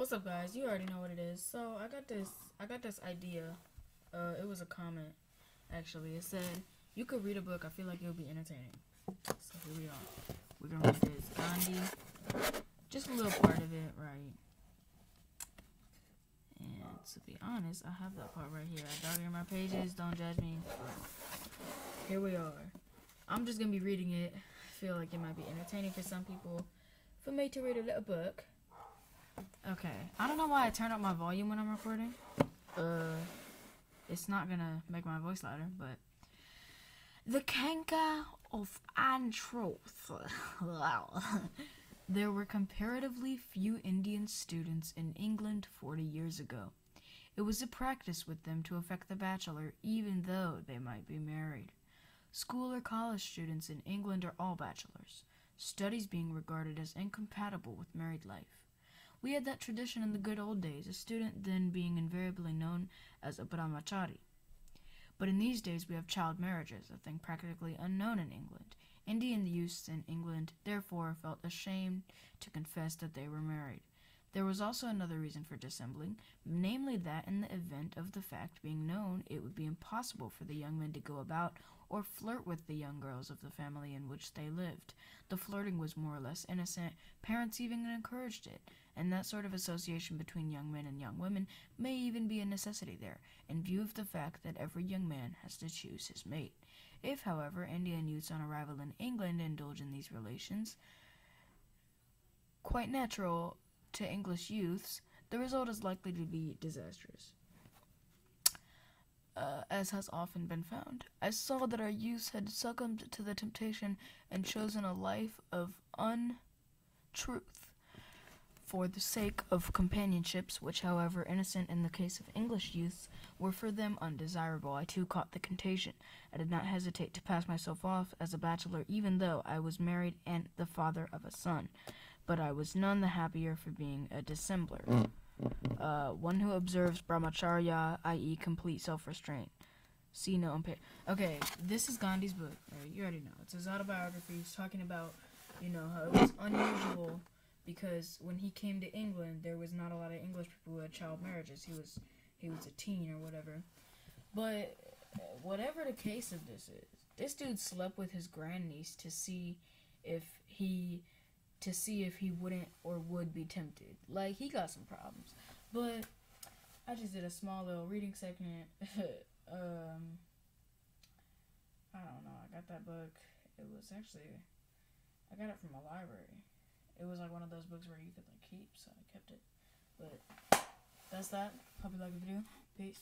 What's up, guys? You already know what it is. So I got this idea. It was a comment, actually. It said you could read a book. I feel like it'll be entertaining. So here we are. We're gonna read this Gandhi, just a little part of it, right? And to be honest, I have that part right here. I dog in my pages. Don't judge me. Here we are. I'm just gonna be reading it. I feel like it might be entertaining for some people. For me to read a little book. Okay, I don't know why I turn up my volume when I'm recording. It's not gonna make my voice louder, but the canker of untruth. There were comparatively few Indian students in England 40 years ago. It was a practice with them to affect the bachelor, even though they might be married. School or college students in England are all bachelors, studies being regarded as incompatible with married life. We had that tradition in the good old days, a student then being invariably known as a brahmachari. But in these days we have child marriages, a thing practically unknown in England. Indian youths in England therefore felt ashamed to confess that they were married. There was also another reason for dissembling, namely that in the event of the fact being known, it would be impossible for the young men to go about or flirt with the young girls of the family in which they lived. The flirting was more or less innocent, parents even encouraged it, and that sort of association between young men and young women may even be a necessity there, in view of the fact that every young man has to choose his mate. If, however, Indian youths on arrival in England indulge in these relations, quite natural to English youths, the result is likely to be disastrous. As has often been found, I saw that our youths had succumbed to the temptation and chosen a life of untruth for the sake of companionships, which, however innocent in the case of English youths, were for them undesirable. I too caught the contagion. I did not hesitate to pass myself off as a bachelor, even though I was married and the father of a son. But I was none the happier for being a dissembler. One who observes brahmacharya, i.e. complete self-restraint. See no impair. Okay, this is Gandhi's book. Right? You already know. It's his autobiography. He's talking about, how it was unusual because when he came to England, there was not a lot of English people who had child marriages. He was a teen or whatever. But whatever the case of this is, this dude slept with his grandniece to see if he wouldn't or would be tempted. Like, he got some problems. But I just did a small little reading segment. I don't know. I got that book. It was actually, I got it from a library. It was like one of those books where you could like keep, so I kept it. But that's that. Hope you like the video. Peace.